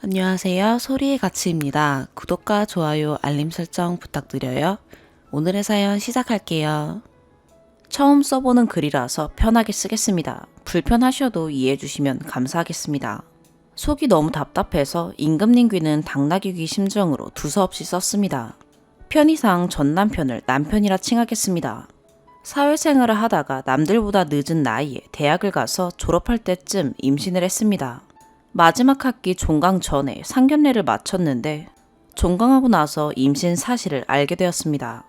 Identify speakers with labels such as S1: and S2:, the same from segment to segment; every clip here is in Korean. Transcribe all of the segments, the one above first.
S1: 안녕하세요. 소리의 가치입니다. 구독과 좋아요, 알림 설정 부탁드려요. 오늘의 사연 시작할게요. 처음 써보는 글이라서 편하게 쓰겠습니다. 불편하셔도 이해해 주시면 감사하겠습니다. 속이 너무 답답해서 임금님 귀는 당나귀 귀 심정으로 두서없이 썼습니다. 편의상 전 남편을 남편이라 칭하겠습니다. 사회생활을 하다가 남들보다 늦은 나이에 대학을 가서 졸업할 때쯤 임신을 했습니다. 마지막 학기 종강 전에 상견례를 마쳤는데 종강하고 나서 임신 사실을 알게 되었습니다.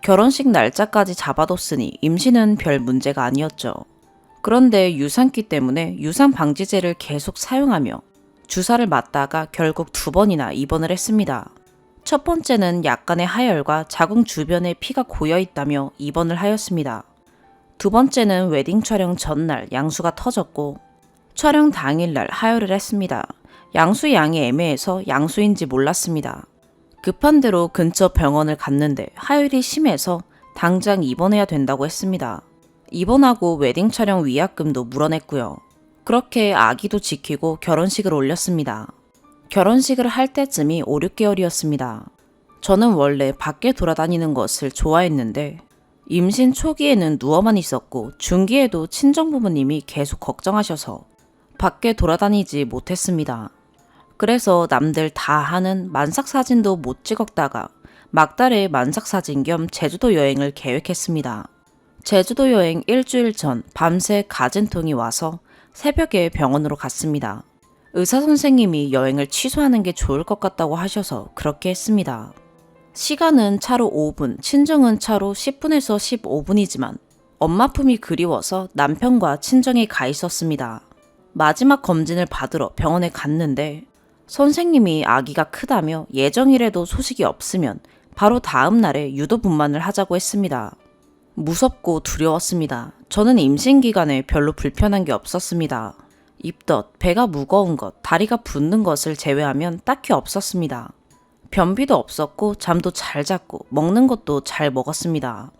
S1: 결혼식 날짜까지 잡아뒀으니 임신은 별 문제가 아니었죠. 그런데 유산기 때문에 유산방지제를 계속 사용하며 주사를 맞다가 결국 2번이나 입원을 했습니다. 첫 번째는 약간의 하열과 자궁 주변에 피가 고여 있다며 입원을 하였습니다. 두 번째는 웨딩 촬영 전날 양수가 터졌고 촬영 당일날 하혈을 했습니다. 양수 양이 애매해서 양수인지 몰랐습니다. 급한 대로 근처 병원을 갔는데 하혈이 심해서 당장 입원해야 된다고 했습니다. 입원하고 웨딩 촬영 위약금도 물어냈고요. 그렇게 아기도 지키고 결혼식을 올렸습니다. 결혼식을 할 때쯤이 5, 6개월이었습니다. 저는 원래 밖에 돌아다니는 것을 좋아했는데 임신 초기에는 누워만 있었고 중기에도 친정부모님이 계속 걱정하셔서 밖에 돌아다니지 못했습니다. 그래서 남들 다 하는 만삭사진도 못 찍었다가 막달에 만삭사진 겸 제주도 여행을 계획했습니다. 제주도 여행 일주일 전 밤새 가진통이 와서 새벽에 병원으로 갔습니다. 의사 선생님이 여행을 취소하는 게 좋을 것 같다고 하셔서 그렇게 했습니다. 시간은 차로 5분, 친정은 차로 10분에서 15분이지만 엄마 품이 그리워서 남편과 친정에 가 있었습니다. 마지막 검진을 받으러 병원에 갔는데 선생님이 아기가 크다며 예정일에도 소식이 없으면 바로 다음 날에 유도분만을 하자고 했습니다. 무섭고 두려웠습니다. 저는 임신 기간에 별로 불편한 게 없었습니다. 입덧, 배가 무거운 것, 다리가 붓는 것을 제외하면 딱히 없었습니다. 변비도 없었고 잠도 잘 잤고 먹는 것도 잘 먹었습니다.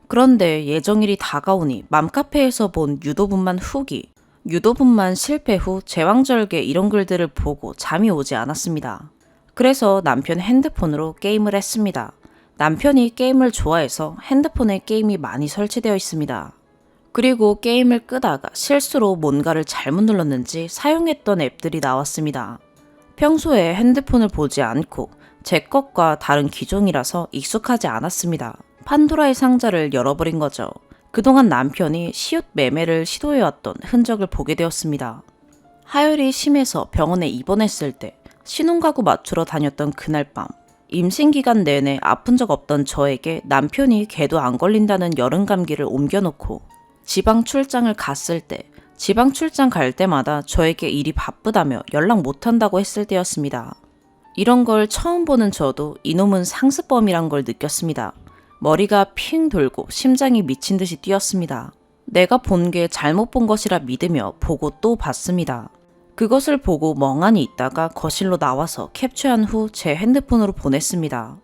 S1: 그런데 예정일이 다가오니 맘카페에서 본 유도분만 후기, 유도분만 실패 후 제왕절개 이런 글들을 보고 잠이 오지 않았습니다. 그래서 남편 핸드폰으로 게임을 했습니다. 남편이 게임을 좋아해서 핸드폰에 게임이 많이 설치되어 있습니다. 그리고 게임을 끄다가 실수로 뭔가를 잘못 눌렀는지 사용했던 앱들이 나왔습니다. 평소에 핸드폰을 보지 않고 제 것과 다른 기종이라서 익숙하지 않았습니다. 판도라의 상자를 열어버린 거죠. 그동안 남편이 시옷 매매를 시도해왔던 흔적을 보게 되었습니다. 하혈이 심해서 병원에 입원했을 때 신혼가구 맞추러 다녔던 그날 밤 임신기간 내내 아픈 적 없던 저에게 남편이 개도 안 걸린다는 여름 감기를 옮겨놓고 지방 출장을 갔을 때 지방 출장 갈 때마다 저에게 일이 바쁘다며 연락 못한다고 했을 때였습니다. 이런 걸 처음 보는 저도 이놈은 상습범이란 걸 느꼈습니다. 머리가 핑 돌고 심장이 미친 듯이 뛰었습니다. 내가 본 게 잘못 본 것이라 믿으며 보고 또 봤습니다. 그것을 보고 멍하니 있다가 거실로 나와서 캡처한 후 제 핸드폰으로 보냈습니다.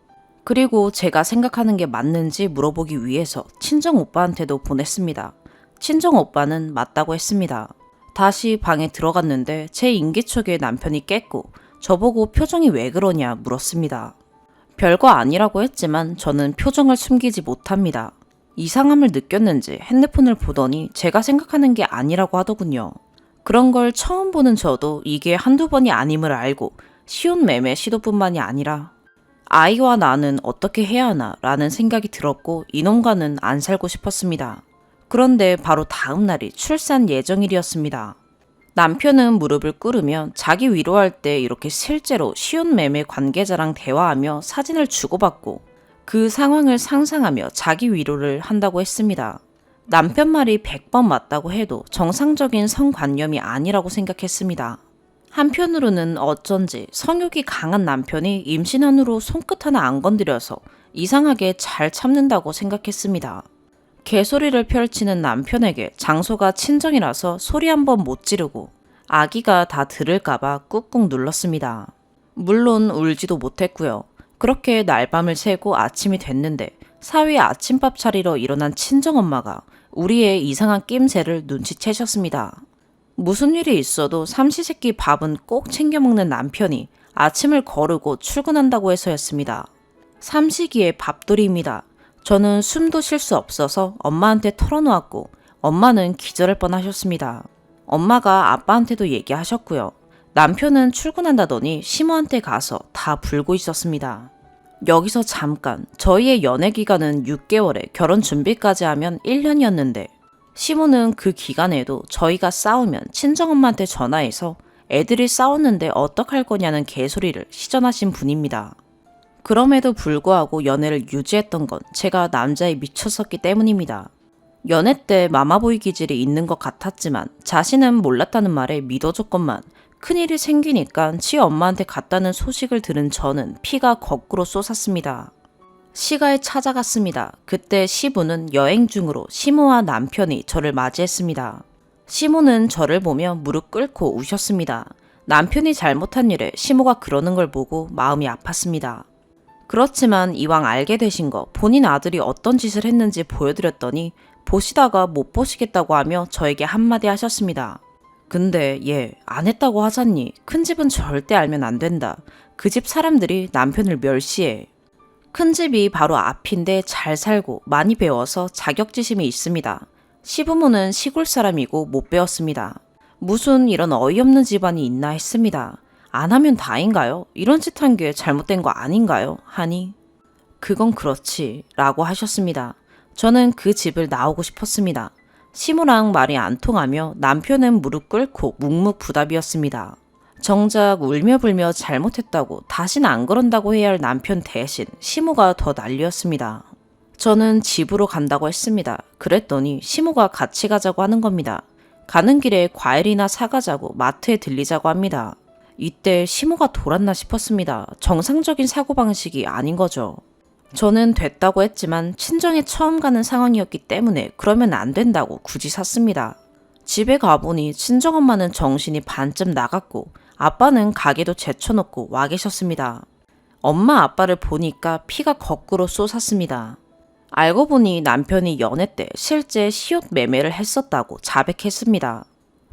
S1: 그리고 제가 생각하는 게 맞는지 물어보기 위해서 친정 오빠한테도 보냈습니다. 친정 오빠는 맞다고 했습니다. 다시 방에 들어갔는데 제 인기척에 남편이 깼고 저보고 표정이 왜 그러냐 물었습니다. 별거 아니라고 했지만 저는 표정을 숨기지 못합니다. 이상함을 느꼈는지 핸드폰을 보더니 제가 생각하는 게 아니라고 하더군요. 그런 걸 처음 보는 저도 이게 한두 번이 아님을 알고 시혼 매매 시도뿐만이 아니라 아이와 나는 어떻게 해야 하나 라는 생각이 들었고 이놈과는 안 살고 싶었습니다. 그런데 바로 다음 날이 출산 예정일이었습니다. 남편은 무릎을 꿇으며 자기 위로할 때 이렇게 실제로 시혼 매매 관계자랑 대화하며 사진을 주고받고 그 상황을 상상하며 자기 위로를 한다고 했습니다. 남편 말이 100번 맞다고 해도 정상적인 성관념이 아니라고 생각했습니다. 한편으로는 어쩐지 성욕이 강한 남편이 임신한 후로 손끝 하나 안 건드려서 이상하게 잘 참는다고 생각했습니다. 개소리를 펼치는 남편에게 장소가 친정이라서 소리 한번 못 지르고 아기가 다 들을까봐 꾹꾹 눌렀습니다. 물론 울지도 못했고요. 그렇게 날밤을 새고 아침이 됐는데 사위 아침밥 차리러 일어난 친정엄마가 우리의 이상한 낌새를 눈치채셨습니다. 무슨 일이 있어도 삼시세끼 밥은 꼭 챙겨 먹는 남편이 아침을 거르고 출근한다고 해서였습니다. 삼시기의 밥돌이입니다. 저는 숨도 쉴 수 없어서 엄마한테 털어놓았고 엄마는 기절할 뻔하셨습니다. 엄마가 아빠한테도 얘기하셨고요. 남편은 출근한다더니 시모한테 가서 다 불고 있었습니다. 여기서 잠깐, 저희의 연애 기간은 6개월에 결혼 준비까지 하면 1년이었는데 시모는 그 기간에도 저희가 싸우면 친정엄마한테 전화해서 애들이 싸웠는데 어떡할 거냐는 개소리를 시전하신 분입니다. 그럼에도 불구하고 연애를 유지했던 건 제가 남자에 미쳤었기 때문입니다. 연애 때 마마보이 기질이 있는 것 같았지만 자신은 몰랐다는 말에 믿어줬건만 큰일이 생기니까 지 엄마한테 갔다는 소식을 들은 저는 피가 거꾸로 솟았습니다. 시가에 찾아갔습니다. 그때 시부는 여행 중으로 시모와 남편이 저를 맞이했습니다. 시모는 저를 보며 무릎 꿇고 우셨습니다. 남편이 잘못한 일에 시모가 그러는 걸 보고 마음이 아팠습니다. 그렇지만 이왕 알게 되신 거 본인 아들이 어떤 짓을 했는지 보여드렸더니 보시다가 못 보시겠다고 하며 저에게 한마디 하셨습니다. 근데 얘 안 했다고 하잖니. 큰 집은 절대 알면 안 된다. 그 집 사람들이 남편을 멸시해. 큰 집이 바로 앞인데 잘 살고 많이 배워서 자격지심이 있습니다. 시부모는 시골 사람이고 못 배웠습니다. 무슨 이런 어이없는 집안이 있나 했습니다. 안 하면 다인가요? 이런 짓 한 게 잘못된 거 아닌가요? 하니 그건 그렇지 라고 하셨습니다. 저는 그 집을 나오고 싶었습니다. 시모랑 말이 안 통하며 남편은 무릎 꿇고 묵묵부답이었습니다. 정작 울며 불며 잘못했다고 다시는 안 그런다고 해야 할 남편 대신 시모가 더 난리였습니다. 저는 집으로 간다고 했습니다. 그랬더니 시모가 같이 가자고 하는 겁니다. 가는 길에 과일이나 사가자고 마트에 들리자고 합니다. 이때 시모가 돌았나 싶었습니다. 정상적인 사고방식이 아닌 거죠. 저는 됐다고 했지만 친정에 처음 가는 상황이었기 때문에 그러면 안 된다고 굳이 샀습니다. 집에 가보니 친정엄마는 정신이 반쯤 나갔고 아빠는 가게도 제쳐놓고 와 계셨습니다. 엄마 아빠를 보니까 피가 거꾸로 쏟았습니다. 알고 보니 남편이 연애 때 실제 시옷 매매를 했었다고 자백했습니다.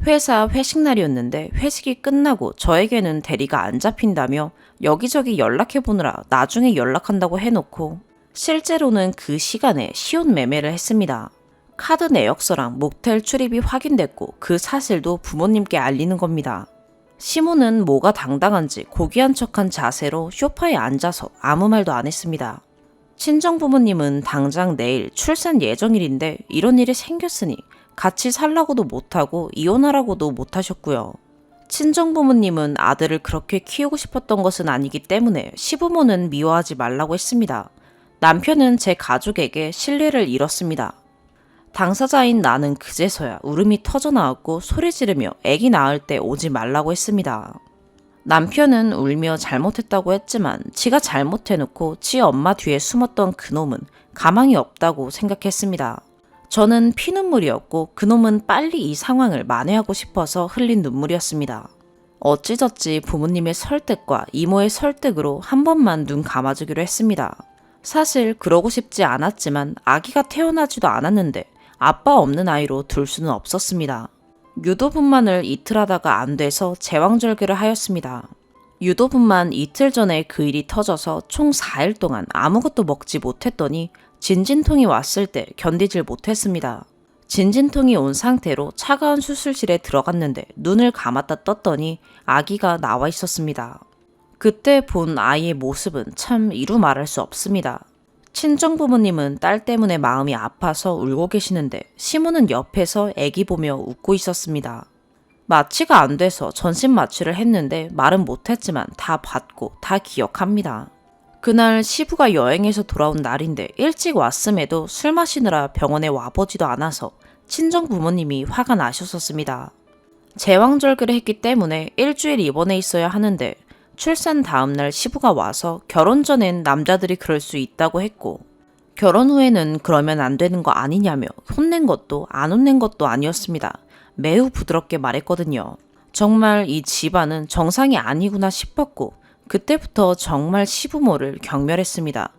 S1: 회사 회식 날이었는데 회식이 끝나고 저에게는 대리가 안 잡힌다며 여기저기 연락해보느라 나중에 연락한다고 해놓고 실제로는 그 시간에 시옷 매매를 했습니다. 카드 내역서랑 모텔 출입이 확인됐고 그 사실도 부모님께 알리는 겁니다. 시모는 뭐가 당당한지 고귀한 척한 자세로 소파에 앉아서 아무 말도 안 했습니다. 친정 부모님은 당장 내일 출산 예정일인데 이런 일이 생겼으니 같이 살라고도 못하고 이혼하라고도 못하셨고요. 친정 부모님은 아들을 그렇게 키우고 싶었던 것은 아니기 때문에 시부모는 미워하지 말라고 했습니다. 남편은 제 가족에게 신뢰를 잃었습니다. 당사자인 나는 그제서야 울음이 터져나왔고 소리 지르며 아기 낳을 때 오지 말라고 했습니다. 남편은 울며 잘못했다고 했지만 지가 잘못해놓고 지 엄마 뒤에 숨었던 그놈은 가망이 없다고 생각했습니다. 저는 피눈물이었고 그놈은 빨리 이 상황을 만회하고 싶어서 흘린 눈물이었습니다. 어찌저찌 부모님의 설득과 이모의 설득으로 한 번만 눈 감아주기로 했습니다. 사실 그러고 싶지 않았지만 아기가 태어나지도 않았는데 아빠 없는 아이로 둘 수는 없었습니다. 유도분만을 이틀 하다가 안 돼서 제왕절개를 하였습니다. 유도분만 이틀 전에 그 일이 터져서 총 4일 동안 아무것도 먹지 못했더니 진진통이 왔을 때 견디질 못했습니다. 진진통이 온 상태로 차가운 수술실에 들어갔는데 눈을 감았다 떴더니 아기가 나와 있었습니다. 그때 본 아이의 모습은 참 이루 말할 수 없습니다. 친정 부모님은 딸 때문에 마음이 아파서 울고 계시는데 시모는 옆에서 애기 보며 웃고 있었습니다. 마취가 안 돼서 전신 마취를 했는데 말은 못했지만 다 봤고 다 기억합니다. 그날 시부가 여행에서 돌아온 날인데 일찍 왔음에도 술 마시느라 병원에 와보지도 않아서 친정 부모님이 화가 나셨었습니다. 제왕절개를 했기 때문에 일주일 입원해 있어야 하는데 출산 다음날 시부가 와서 결혼 전엔 남자들이 그럴 수 있다고 했고 결혼 후에는 그러면 안 되는 거 아니냐며 혼낸 것도 안 혼낸 것도 아니었습니다. 매우 부드럽게 말했거든요. 정말 이 집안은 정상이 아니구나 싶었고 그때부터 정말 시부모를 경멸했습니다.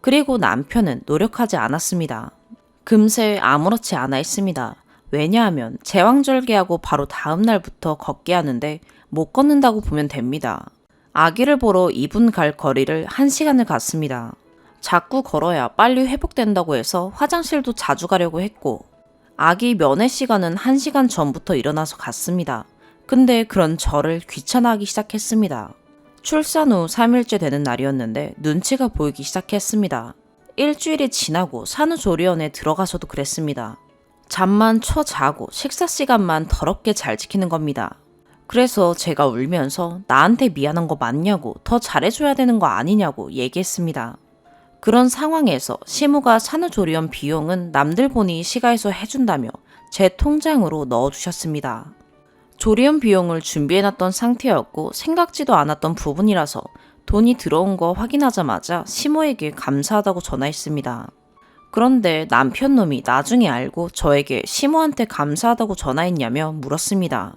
S1: 그리고 남편은 노력하지 않았습니다. 금세 아무렇지 않아 했습니다. 왜냐하면 제왕절개하고 바로 다음 날부터 걷게 하는데 못 걷는다고 보면 됩니다. 아기를 보러 2분 갈 거리를 1시간을 갔습니다. 자꾸 걸어야 빨리 회복된다고 해서 화장실도 자주 가려고 했고, 아기 면회 시간은 1시간 전부터 일어나서 갔습니다. 근데 그런 저를 귀찮아하기 시작했습니다. 출산 후 3일째 되는 날이었는데 눈치가 보이기 시작했습니다. 일주일이 지나고 산후조리원에 들어가서도 그랬습니다. 잠만 쳐 자고 식사 시간만 더럽게 잘 지키는 겁니다. 그래서 제가 울면서 나한테 미안한 거 맞냐고, 더 잘해줘야 되는 거 아니냐고 얘기했습니다. 그런 상황에서 시무가 산후조리원 비용은 남들 보니 시가에서 해준다며 제 통장으로 넣어주셨습니다. 조리원 비용을 준비해놨던 상태였고 생각지도 않았던 부분이라서 돈이 들어온 거 확인하자마자 시모에게 감사하다고 전화했습니다. 그런데 남편 놈이 나중에 알고 저에게 시모한테 감사하다고 전화했냐며 물었습니다.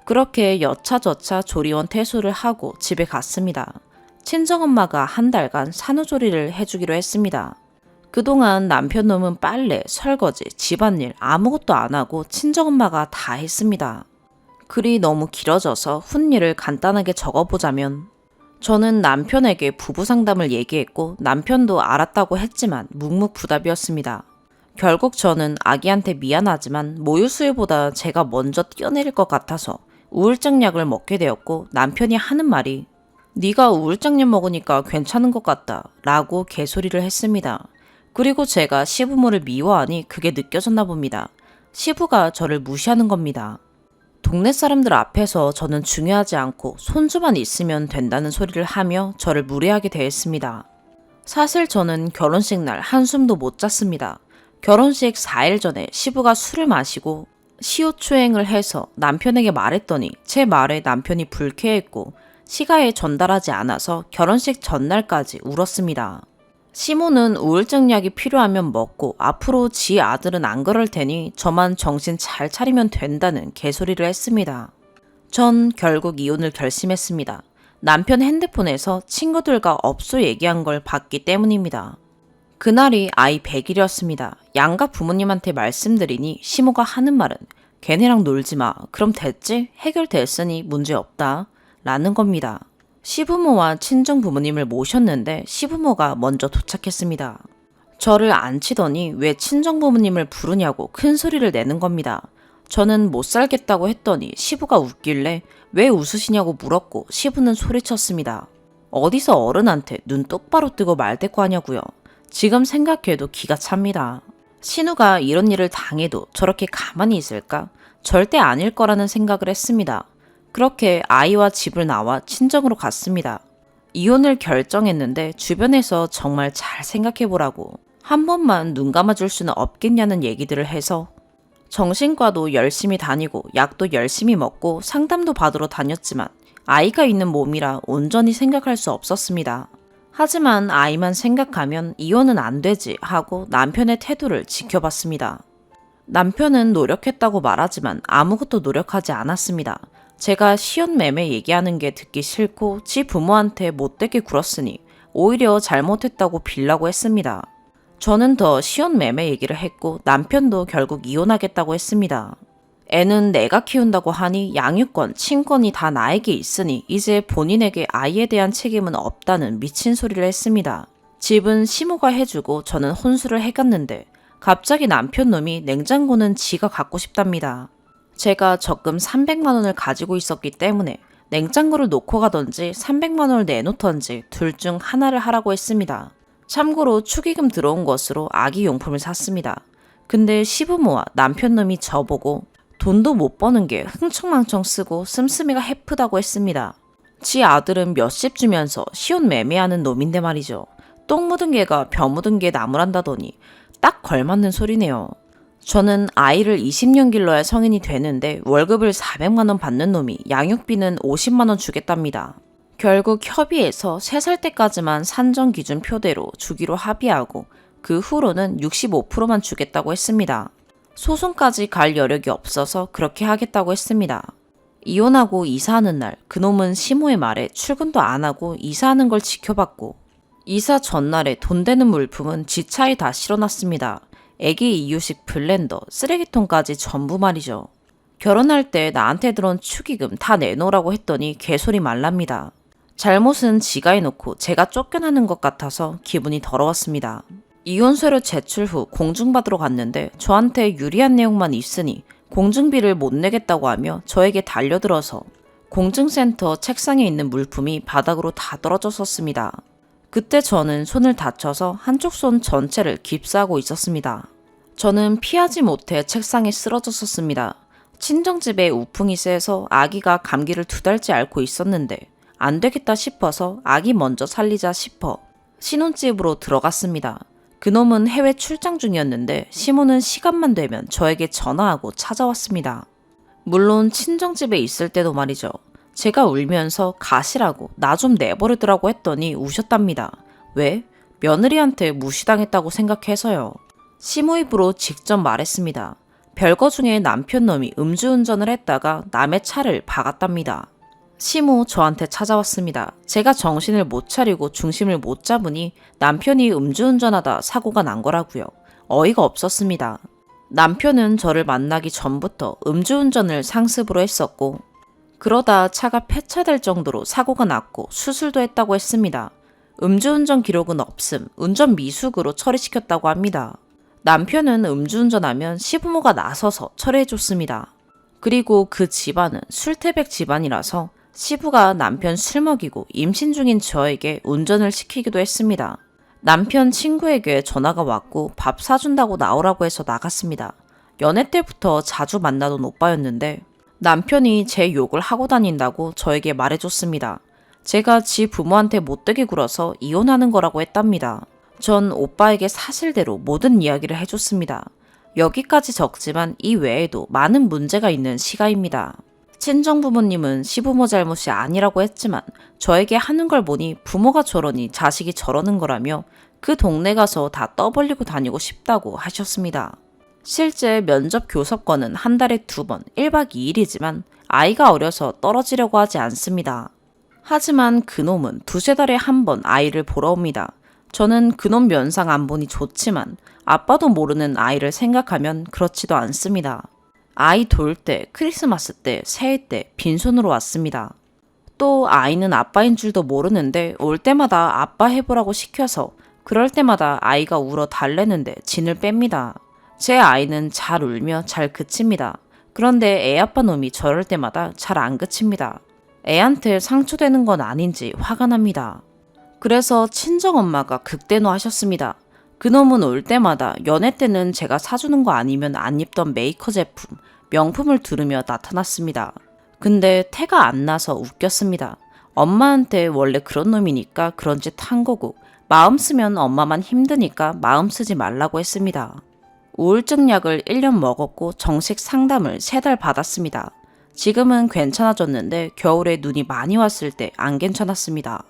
S1: 그렇게 여차저차 조리원 퇴소를 하고 집에 갔습니다. 친정엄마가 한 달간 산후조리를 해주기로 했습니다. 그동안 남편 놈은 빨래, 설거지, 집안일 아무것도 안 하고 친정엄마가 다 했습니다. 글이 너무 길어져서 훈일을 간단하게 적어보자면, 저는 남편에게 부부 상담을 얘기했고 남편도 알았다고 했지만 묵묵부답이었습니다. 결국 저는 아기한테 미안하지만 모유 수유보다 제가 먼저 뛰어내릴 것 같아서 우울증 약을 먹게 되었고, 남편이 하는 말이 네가 우울증 약 먹으니까 괜찮은 것 같다 라고 개소리를 했습니다. 그리고 제가 시부모를 미워하니 그게 느껴졌나 봅니다. 시부가 저를 무시하는 겁니다. 동네 사람들 앞에서 저는 중요하지 않고 손주만 있으면 된다는 소리를 하며 저를 무례하게 대했습니다. 사실 저는 결혼식 날 한숨도 못 잤습니다. 결혼식 4일 전에 시부가 술을 마시고 시호추행을 해서 남편에게 말했더니 제 말에 남편이 불쾌했고 시가에 전달하지 않아서 결혼식 전날까지 울었습니다. 시모는 우울증 약이 필요하면 먹고 앞으로 지 아들은 안 그럴 테니 저만 정신 잘 차리면 된다는 개소리를 했습니다. 전 결국 이혼을 결심했습니다. 남편 핸드폰에서 친구들과 업소 얘기한 걸 봤기 때문입니다. 그날이 아이 100일이었습니다. 양가 부모님한테 말씀드리니 시모가 하는 말은 걔네랑 놀지 마. 그럼 됐지? 해결됐으니 문제없다. 라는 겁니다. 시부모와 친정 부모님을 모셨는데 시부모가 먼저 도착했습니다. 저를 앉히더니 왜 친정 부모님을 부르냐고 큰 소리를 내는 겁니다. 저는 못 살겠다고 했더니 시부가 웃길래 왜 웃으시냐고 물었고 시부는 소리쳤습니다. 어디서 어른한테 눈 똑바로 뜨고 말대꾸 하냐고요. 지금 생각해도 기가 찹니다. 신우가 이런 일을 당해도 저렇게 가만히 있을까? 절대 아닐 거라는 생각을 했습니다. 그렇게 아이와 집을 나와 친정으로 갔습니다. 이혼을 결정했는데 주변에서 정말 잘 생각해보라고, 한 번만 눈 감아줄 수는 없겠냐는 얘기들을 해서 정신과도 열심히 다니고 약도 열심히 먹고 상담도 받으러 다녔지만 아이가 있는 몸이라 온전히 생각할 수 없었습니다. 하지만 아이만 생각하면 이혼은 안 되지 하고 남편의 태도를 지켜봤습니다. 남편은 노력했다고 말하지만 아무것도 노력하지 않았습니다. 제가 시혼매매 얘기하는 게 듣기 싫고 지 부모한테 못되게 굴었으니 오히려 잘못했다고 빌라고 했습니다. 저는 더 시혼매매 얘기를 했고 남편도 결국 이혼하겠다고 했습니다. 애는 내가 키운다고 하니 양육권, 친권이 다 나에게 있으니 이제 본인에게 아이에 대한 책임은 없다는 미친 소리를 했습니다. 집은 시모가 해주고 저는 혼수를 해갔는데 갑자기 남편 놈이 냉장고는 지가 갖고 싶답니다. 제가 적금 300만 원을 가지고 있었기 때문에 냉장고를 놓고 가던지 300만 원을 내놓던지 둘 중 하나를 하라고 했습니다. 참고로 축의금 들어온 것으로 아기 용품을 샀습니다. 근데 시부모와 남편 놈이 저보고 돈도 못 버는 게 흥청망청 쓰고 씀씀이가 해프다고 했습니다. 지 아들은 몇십 주면서 시혼 매매하는 놈인데 말이죠. 똥 묻은 개가 벼 묻은 개 나무란다더니 딱 걸맞는 소리네요. 저는 아이를 20년 길러야 성인이 되는데 월급을 400만 원 받는 놈이 양육비는 50만 원 주겠답니다. 결국 협의해서 3살 때까지만 산정 기준 표대로 주기로 합의하고 그 후로는 65%만 주겠다고 했습니다. 소송까지 갈 여력이 없어서 그렇게 하겠다고 했습니다. 이혼하고 이사하는 날 그놈은 시모의 말에 출근도 안 하고 이사하는 걸 지켜봤고 이사 전날에 돈 되는 물품은 지 차에 다 실어놨습니다. 애기 이유식 블렌더, 쓰레기통까지 전부 말이죠. 결혼할 때 나한테 들어온 축의금 다 내놓으라고 했더니 개소리 말랍니다. 잘못은 지가 해놓고 제가 쫓겨나는 것 같아서 기분이 더러웠습니다. 이혼서류 제출 후 공증받으러 갔는데 저한테 유리한 내용만 있으니 공증비를 못 내겠다고 하며 저에게 달려들어서 공증센터 책상에 있는 물품이 바닥으로 다 떨어졌었습니다. 그때 저는 손을 다쳐서 한쪽 손 전체를 깁스하고 있었습니다. 저는 피하지 못해 책상에 쓰러졌었습니다. 친정집에 우풍이 세서 아기가 감기를 2달째 앓고 있었는데 안 되겠다 싶어서 아기 먼저 살리자 싶어 신혼집으로 들어갔습니다. 그놈은 해외 출장 중이었는데 시모는 시간만 되면 저에게 전화하고 찾아왔습니다. 물론 친정집에 있을 때도 말이죠. 제가 울면서 가시라고 나 좀 내버리더라고 했더니 우셨답니다. 왜? 며느리한테 무시당했다고 생각해서요. 시모 입으로 직접 말했습니다. 별거 중에 남편 놈이 음주운전을 했다가 남의 차를 박았답니다. 시모 저한테 찾아왔습니다. 제가 정신을 못 차리고 중심을 못 잡으니 남편이 음주운전하다 사고가 난 거라고요. 어이가 없었습니다. 남편은 저를 만나기 전부터 음주운전을 상습으로 했었고 그러다 차가 폐차될 정도로 사고가 났고 수술도 했다고 했습니다. 음주운전 기록은 없음, 운전 미숙으로 처리시켰다고 합니다. 남편은 음주운전하면 시부모가 나서서 처리해줬습니다. 그리고 그 집안은 술태백 집안이라서 시부가 남편 술 먹이고 임신 중인 저에게 운전을 시키기도 했습니다. 남편 친구에게 전화가 왔고 밥 사준다고 나오라고 해서 나갔습니다. 연애 때부터 자주 만나던 오빠였는데 남편이 제 욕을 하고 다닌다고 저에게 말해줬습니다. 제가 지 부모한테 못되게 굴어서 이혼하는 거라고 했답니다. 전 오빠에게 사실대로 모든 이야기를 해줬습니다. 여기까지 적지만 이 외에도 많은 문제가 있는 시가입니다. 친정부모님은 시부모 잘못이 아니라고 했지만 저에게 하는 걸 보니 부모가 저러니 자식이 저러는 거라며 그 동네 가서 다 떠벌리고 다니고 싶다고 하셨습니다. 실제 면접 교섭권은 한 달에 2번, 1박 2일이지만 아이가 어려서 떨어지려고 하지 않습니다. 하지만 그놈은 2-3달에 한 번 아이를 보러 옵니다. 저는 그놈 면상 안 보니 좋지만 아빠도 모르는 아이를 생각하면 그렇지도 않습니다. 아이 돌 때, 크리스마스 때, 새해 때 빈손으로 왔습니다. 또 아이는 아빠인 줄도 모르는데 올 때마다 아빠 해보라고 시켜서 그럴 때마다 아이가 울어 달래는데 진을 뺍니다. 제 아이는 잘 울며 잘 그칩니다. 그런데 애 아빠 놈이 저럴 때마다 잘 안 그칩니다. 애한테 상처되는 건 아닌지 화가 납니다. 그래서 친정엄마가 극대노하셨습니다. 그놈은 올 때마다 연애 때는 제가 사주는 거 아니면 안 입던 메이커 제품, 명품을 두르며 나타났습니다. 근데 태가 안 나서 웃겼습니다. 엄마한테 원래 그런 놈이니까 그런 짓 한 거고 마음 쓰면 엄마만 힘드니까 마음 쓰지 말라고 했습니다. 우울증 약을 1년 먹었고 정식 상담을 3달 받았습니다. 지금은 괜찮아졌는데 겨울에 눈이 많이 왔을 때 안 괜찮았습니다.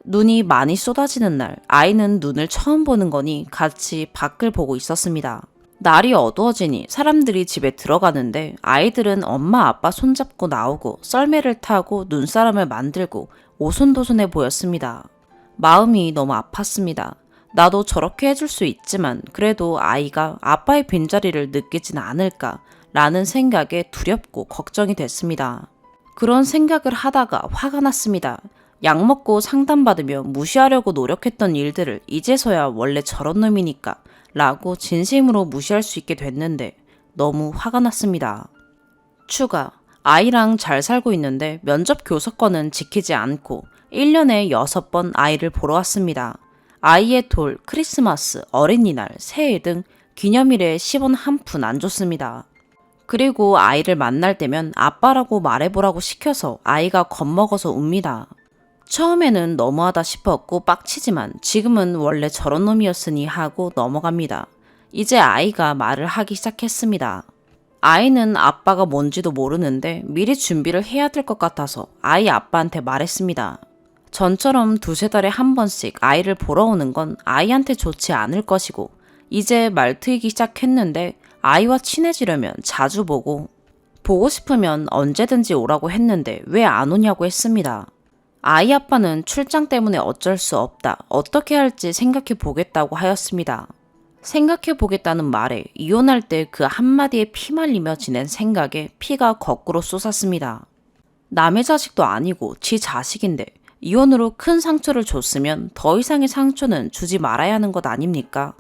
S1: 눈이 많이 쏟아지는 날 아이는 눈을 처음 보는 거니 같이 밖을 보고 있었습니다. 날이 어두워지니 사람들이 집에 들어가는데 아이들은 엄마 아빠 손잡고 나오고 썰매를 타고 눈사람을 만들고 오손도손해 보였습니다. 마음이 너무 아팠습니다. 나도 저렇게 해줄 수 있지만 그래도 아이가 아빠의 빈자리를 느끼진 않을까 라는 생각에 두렵고 걱정이 됐습니다. 그런 생각을 하다가 화가 났습니다. 약 먹고 상담받으며 무시하려고 노력했던 일들을 이제서야 원래 저런 놈이니까 라고 진심으로 무시할 수 있게 됐는데 너무 화가 났습니다. 추가, 아이랑 잘 살고 있는데 면접 교섭권은 지키지 않고 1년에 6번 아이를 보러 왔습니다. 아이의 돌, 크리스마스, 어린이날, 새해 등 기념일에 10원 한 푼 안 줬습니다. 그리고 아이를 만날 때면 아빠라고 말해보라고 시켜서 아이가 겁먹어서 웁니다. 처음에는 너무하다 싶었고 빡치지만 지금은 원래 저런 놈이었으니 하고 넘어갑니다. 이제 아이가 말을 하기 시작했습니다. 아이는 아빠가 뭔지도 모르는데 미리 준비를 해야 될 것 같아서 아이 아빠한테 말했습니다. 전처럼 2-3달에 한 번씩 아이를 보러 오는 건 아이한테 좋지 않을 것이고 이제 말 트이기 시작했는데 아이와 친해지려면 자주 보고 싶으면 언제든지 오라고 했는데 왜 안 오냐고 했습니다. 아이 아빠는 출장 때문에 어쩔 수 없다. 어떻게 할지 생각해 보겠다고 하였습니다. 생각해보겠다는 말에 이혼할 때 그 한마디에 피말리며 지낸 생각에 피가 거꾸로 쏟았습니다. 남의 자식도 아니고 지 자식인데 이혼으로 큰 상처를 줬으면 더 이상의 상처는 주지 말아야 하는 것 아닙니까?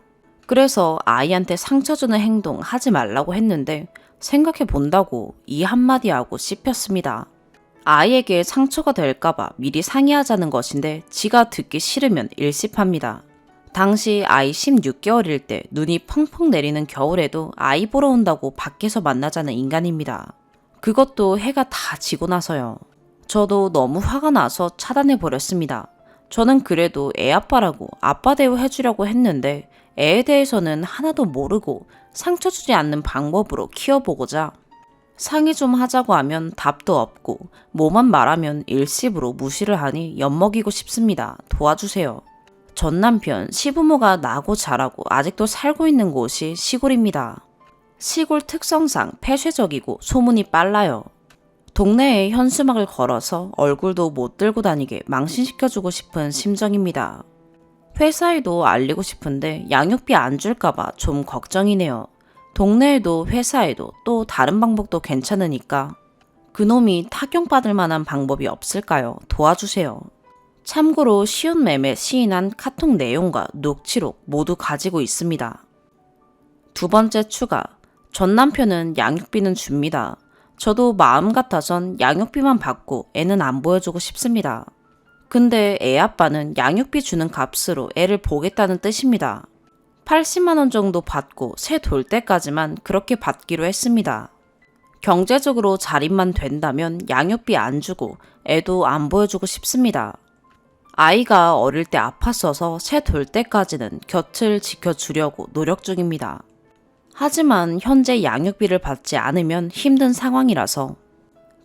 S1: 그래서 아이한테 상처 주는 행동 하지 말라고 했는데 생각해 본다고 이 한마디 하고 씹혔습니다. 아이에게 상처가 될까봐 미리 상의하자는 것인데 지가 듣기 싫으면 일십합니다. 당시 아이 16개월일 때 눈이 펑펑 내리는 겨울에도 아이 보러 온다고 밖에서 만나자는 인간입니다. 그것도 해가 다 지고 나서요. 저도 너무 화가 나서 차단해버렸습니다. 저는 그래도 애 아빠라고 아빠 대우 해주려고 했는데 애에 대해서는 하나도 모르고 상처 주지 않는 방법으로 키워보고자 상의 좀 하자고 하면 답도 없고 뭐만 말하면 일십으로 무시를 하니 엿먹이고 싶습니다. 도와주세요. 전 남편 시부모가 나고 자라고 아직도 살고 있는 곳이 시골입니다. 시골 특성상 폐쇄적이고 소문이 빨라요. 동네에 현수막을 걸어서 얼굴도 못 들고 다니게 망신시켜주고 싶은 심정입니다. 회사에도 알리고 싶은데 양육비 안 줄까봐 좀 걱정이네요. 동네에도 회사에도 또 다른 방법도 괜찮으니까 그놈이 타격받을 만한 방법이 없을까요? 도와주세요. 참고로 쉬운 매매 시인한 카톡 내용과 녹취록 모두 가지고 있습니다. 두 번째 추가. 전 남편은 양육비는 줍니다. 저도 마음 같아선 양육비만 받고 애는 안 보여주고 싶습니다. 근데 애 아빠는 양육비 주는 값으로 애를 보겠다는 뜻입니다. 80만 원 정도 받고 새 돌 때까지만 그렇게 받기로 했습니다. 경제적으로 자립만 된다면 양육비 안 주고 애도 안 보여주고 싶습니다. 아이가 어릴 때 아팠어서 새 돌 때까지는 곁을 지켜주려고 노력 중입니다. 하지만 현재 양육비를 받지 않으면 힘든 상황이라서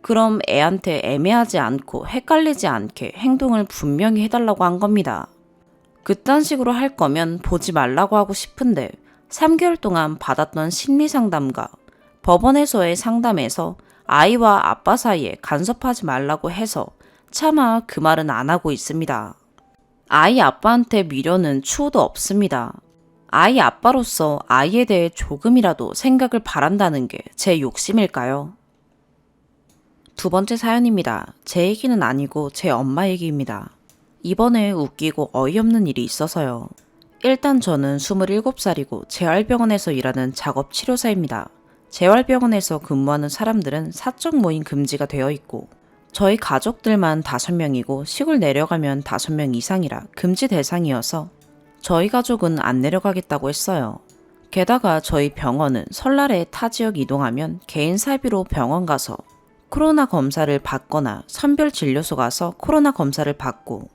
S1: 그럼 애한테 애매하지 않고 헷갈리지 않게 행동을 분명히 해달라고 한 겁니다. 그딴 식으로 할 거면 보지 말라고 하고 싶은데 3개월 동안 받았던 심리상담과 법원에서의 상담에서 아이와 아빠 사이에 간섭하지 말라고 해서 차마 그 말은 안 하고 있습니다. 아이 아빠한테 미련은 추호도 없습니다. 아이 아빠로서 아이에 대해 조금이라도 생각을 바란다는 게 제 욕심일까요? 두 번째 사연입니다. 제 얘기는 아니고 제 엄마 얘기입니다. 이번에 웃기고 어이없는 일이 있어서요. 일단 저는 27살이고 재활병원에서 일하는 작업치료사입니다. 재활병원에서 근무하는 사람들은 사적 모임 금지가 되어 있고 저희 가족들만 5명이고 시골 내려가면 5명 이상이라 금지 대상이어서 저희 가족은 안 내려가겠다고 했어요. 게다가 저희 병원은 설날에 타 지역 이동하면 개인 사비로 병원 가서 코로나 검사를 받거나 선별진료소 가서 코로나 검사를 받고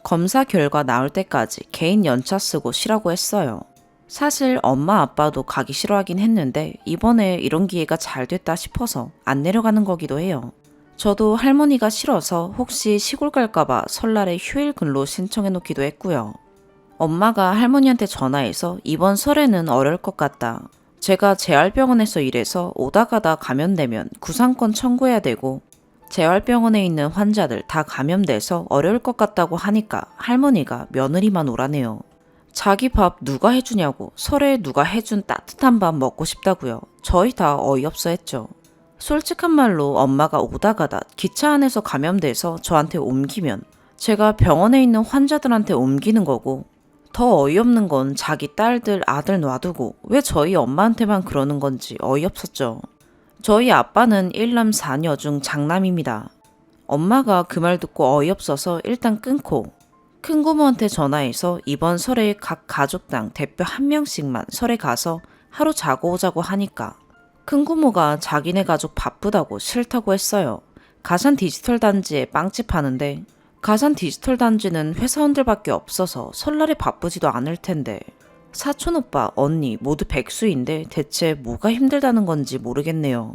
S1: 검사 결과 나올 때까지 개인 연차 쓰고 쉬라고 했어요. 사실 엄마 아빠도 가기 싫어하긴 했는데 이번에 이런 기회가 잘 됐다 싶어서 안 내려가는 거기도 해요. 저도 할머니가 싫어서 혹시 시골 갈까봐 설날에 휴일 근로 신청해 놓기도 했고요. 엄마가 할머니한테 전화해서 이번 설에는 어려울 것 같다. 제가 재활병원에서 일해서 오다 가다 감염되면 구상권 청구해야 되고 재활병원에 있는 환자들 다 감염돼서 어려울 것 같다고 하니까 할머니가 며느리만 오라네요. 자기 밥 누가 해주냐고 설에 누가 해준 따뜻한 밥 먹고 싶다고요. 저희 다 어이없어 했죠. 솔직한 말로 엄마가 오다 가다 기차 안에서 감염돼서 저한테 옮기면 제가 병원에 있는 환자들한테 옮기는 거고 더 어이없는 건 자기 딸들 아들 놔두고 왜 저희 엄마한테만 그러는 건지 어이없었죠. 저희 아빠는 1남 4녀 중 장남입니다. 엄마가 그 말 듣고 어이없어서 일단 끊고 큰고모한테 전화해서 이번 설에 각 가족당 대표 1명씩만 설에 가서 하루 자고 오자고 하니까 큰고모가 자기네 가족 바쁘다고 싫다고 했어요. 가산 디지털 단지에 빵집 하는데 가산 디지털 단지는 회사원들밖에 없어서 설날에 바쁘지도 않을 텐데 사촌 오빠, 언니 모두 백수인데 대체 뭐가 힘들다는 건지 모르겠네요.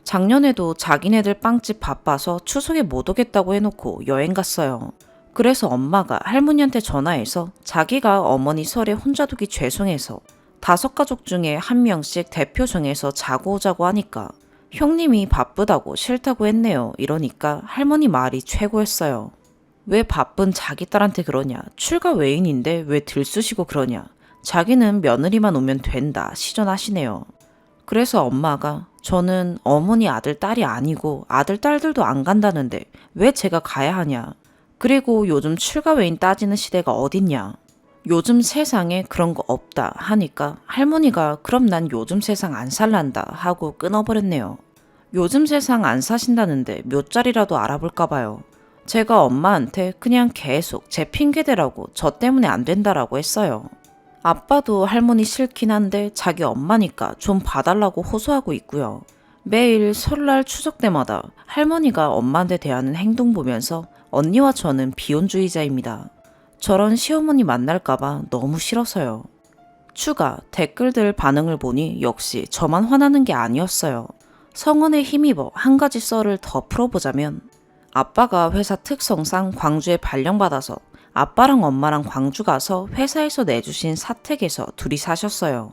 S1: 작년에도 자기네들 빵집 바빠서 추석에 못 오겠다고 해놓고 여행 갔어요. 그래서 엄마가 할머니한테 전화해서 자기가 어머니 설에 혼자 두기 죄송해서 5가족 중에 1명씩 대표 정해서 자고 오자고 하니까 형님이 바쁘다고 싫다고 했네요. 이러니까 할머니 말이 최고였어요. 왜 바쁜 자기 딸한테 그러냐. 출가 외인인데 왜 들쑤시고 그러냐. 자기는 며느리만 오면 된다 시전하시네요. 그래서 엄마가 저는 어머니 아들 딸이 아니고 아들 딸들도 안 간다는데 왜 제가 가야 하냐. 그리고 요즘 출가 외인 따지는 시대가 어딨냐. 요즘 세상에 그런 거 없다 하니까 할머니가 그럼 난 요즘 세상 안 살란다 하고 끊어버렸네요. 요즘 세상 안 사신다는데 몇 자리라도 알아볼까 봐요. 제가 엄마한테 그냥 계속 제 핑계대라고 저 때문에 안 된다라고 했어요. 아빠도 할머니 싫긴 한데 자기 엄마니까 좀 봐달라고 호소하고 있고요. 매일 설날 추석 때마다 할머니가 엄마한테 대하는 행동 보면서 언니와 저는 비혼주의자입니다. 저런 시어머니 만날까봐 너무 싫어서요. 추가 댓글들 반응을 보니 역시 저만 화나는 게 아니었어요. 성언에 힘입어 한 가지 썰을 더 풀어보자면 아빠가 회사 특성상 광주에 발령받아서 아빠랑 엄마랑 광주 가서 회사에서 내주신 사택에서 둘이 사셨어요.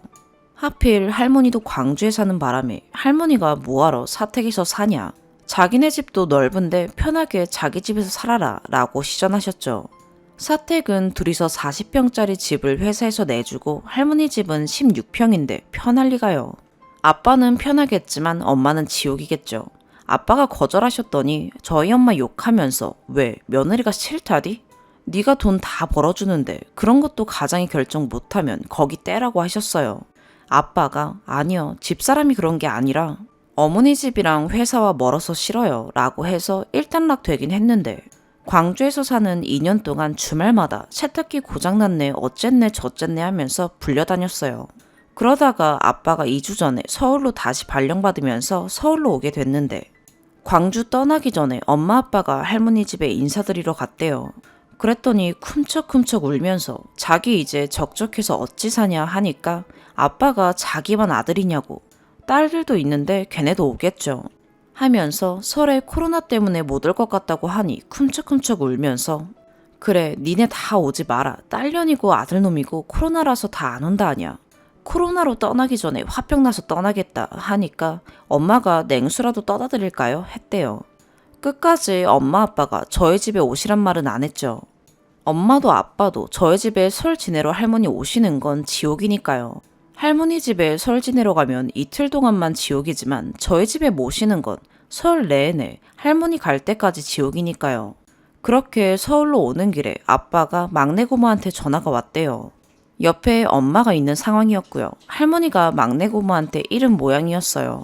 S1: 하필 할머니도 광주에 사는 바람에 할머니가 뭐하러 사택에서 사냐. 자기네 집도 넓은데 편하게 자기 집에서 살아라 라고 시전하셨죠. 사택은 둘이서 40평짜리 집을 회사에서 내주고 할머니 집은 16평인데 편할 리가요. 아빠는 편하겠지만 엄마는 지옥이겠죠. 아빠가 거절하셨더니 저희 엄마 욕하면서 왜 며느리가 싫다디? 네가 돈 다 벌어주는데 그런 것도 가장이 결정 못하면 거기 떼라고 하셨어요. 아빠가 아니요 집사람이 그런 게 아니라 어머니 집이랑 회사와 멀어서 싫어요 라고 해서 일단락 되긴 했는데 광주에서 사는 2년 동안 주말마다 세탁기 고장났네 어쨌네 저쨌네 하면서 불려다녔어요. 그러다가 아빠가 2주 전에 서울로 다시 발령받으면서 서울로 오게 됐는데 광주 떠나기 전에 엄마 아빠가 할머니 집에 인사드리러 갔대요. 그랬더니 쿰척쿰척 울면서 자기 이제 적적해서 어찌 사냐 하니까 아빠가 자기만 아들이냐고 딸들도 있는데 걔네도 오겠죠 하면서 설에 코로나 때문에 못 올 것 같다고 하니 쿰척쿰척 울면서 그래 니네 다 오지 마라 딸년이고 아들놈이고 코로나라서 다 안 온다 하냐 코로나로 떠나기 전에 화병 나서 떠나겠다 하니까 엄마가 냉수라도 떠다 드릴까요? 했대요. 끝까지 엄마 아빠가 저희 집에 오시란 말은 안 했죠. 엄마도 아빠도 저희 집에 설 지내러 할머니 오시는 건 지옥이니까요. 할머니 집에 설 지내러 가면 이틀 동안만 지옥이지만 저희 집에 모시는 건 설 내내 할머니 갈 때까지 지옥이니까요. 그렇게 서울로 오는 길에 아빠가 막내 고모한테 전화가 왔대요. 옆에 엄마가 있는 상황이었고요. 할머니가 막내 고모한테 이른 모양이었어요.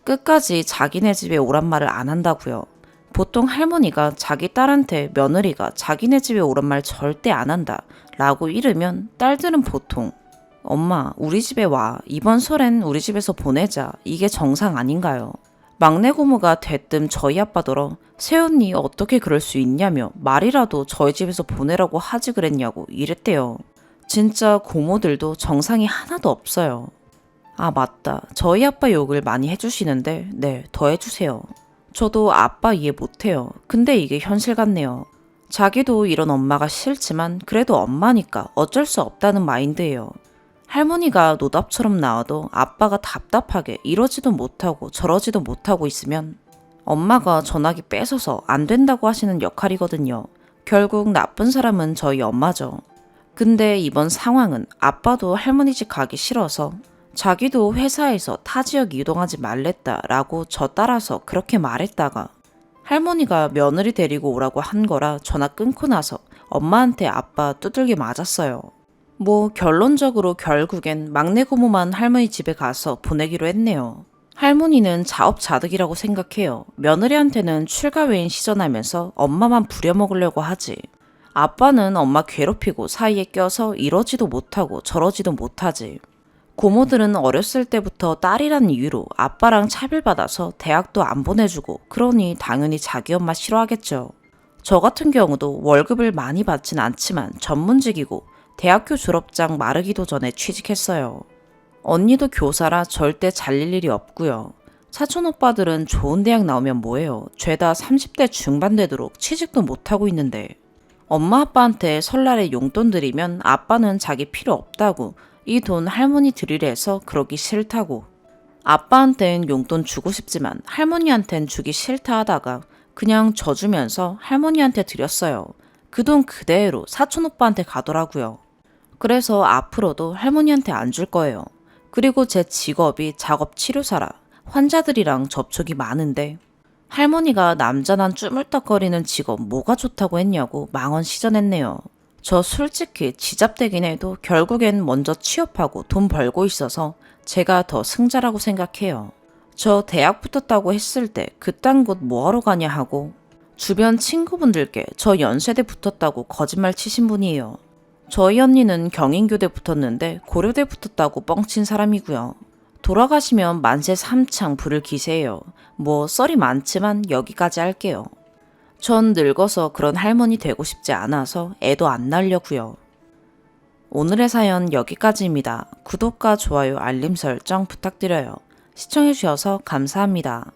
S1: 끝까지 자기네 집에 오란 말을 안 한다고요. 보통 할머니가 자기 딸한테 며느리가 자기네 집에 오란 말 절대 안 한다 라고 이르면 딸들은 보통 엄마 우리 집에 와 이번 설엔 우리 집에서 보내자 이게 정상 아닌가요? 막내 고모가 대뜸 저희 아빠더러 새언니 어떻게 그럴 수 있냐며 말이라도 저희 집에서 보내라고 하지 그랬냐고 이랬대요. 진짜 고모들도 정상이 하나도 없어요. 아 맞다 저희 아빠 욕을 많이 해주시는데 네 더 해주세요. 저도 아빠 이해 못해요. 근데 이게 현실 같네요. 자기도 이런 엄마가 싫지만 그래도 엄마니까 어쩔 수 없다는 마인드예요. 할머니가 노답처럼 나와도 아빠가 답답하게 이러지도 못하고 저러지도 못하고 있으면 엄마가 전화기 뺏어서 안 된다고 하시는 역할이거든요. 결국 나쁜 사람은 저희 엄마죠. 근데 이번 상황은 아빠도 할머니 집 가기 싫어서 자기도 회사에서 타 지역 이동하지 말랬다라고 저 따라서 그렇게 말했다가 할머니가 며느리 데리고 오라고 한 거라 전화 끊고 나서 엄마한테 아빠 두들겨 맞았어요. 뭐 결론적으로 결국엔 막내 고모만 할머니 집에 가서 보내기로 했네요. 할머니는 자업자득이라고 생각해요. 며느리한테는 출가 외인 시전하면서 엄마만 부려먹으려고 하지. 아빠는 엄마 괴롭히고 사이에 껴서 이러지도 못하고 저러지도 못하지. 고모들은 어렸을 때부터 딸이란 이유로 아빠랑 차별받아서 대학도 안 보내주고 그러니 당연히 자기 엄마 싫어하겠죠. 저 같은 경우도 월급을 많이 받진 않지만 전문직이고 대학교 졸업장 마르기도 전에 취직했어요. 언니도 교사라 절대 잘릴 일이 없고요. 사촌 오빠들은 좋은 대학 나오면 뭐해요. 죄다 30대 중반 되도록 취직도 못하고 있는데 엄마 아빠한테 설날에 용돈 드리면 아빠는 자기 필요 없다고 이 돈 할머니 드리래서 그러기 싫다고 아빠한텐 용돈 주고 싶지만 할머니한텐 주기 싫다 하다가 그냥 저 주면서 할머니한테 드렸어요. 그 돈 그대로 사촌 오빠한테 가더라고요. 그래서 앞으로도 할머니한테 안 줄 거예요. 그리고 제 직업이 작업 치료사라 환자들이랑 접촉이 많은데 할머니가 남자난 쭈물떡거리는 직업 뭐가 좋다고 했냐고 망언 시전했네요. 저 솔직히 지잡되긴 해도 결국엔 먼저 취업하고 돈 벌고 있어서 제가 더 승자라고 생각해요. 저 대학 붙었다고 했을 때 그딴 곳 뭐하러 가냐 하고 주변 친구분들께 저 연세대 붙었다고 거짓말 치신 분이에요. 저희 언니는 경인교대 붙었는데 고려대 붙었다고 뻥친 사람이고요. 돌아가시면 만세 삼창 부를 기세예요. 뭐 썰이 많지만 여기까지 할게요. 전 늙어서 그런 할머니 되고 싶지 않아서 애도 안 낳으려고요. 오늘의 사연 여기까지입니다. 구독과 좋아요, 알림 설정 부탁드려요. 시청해주셔서 감사합니다.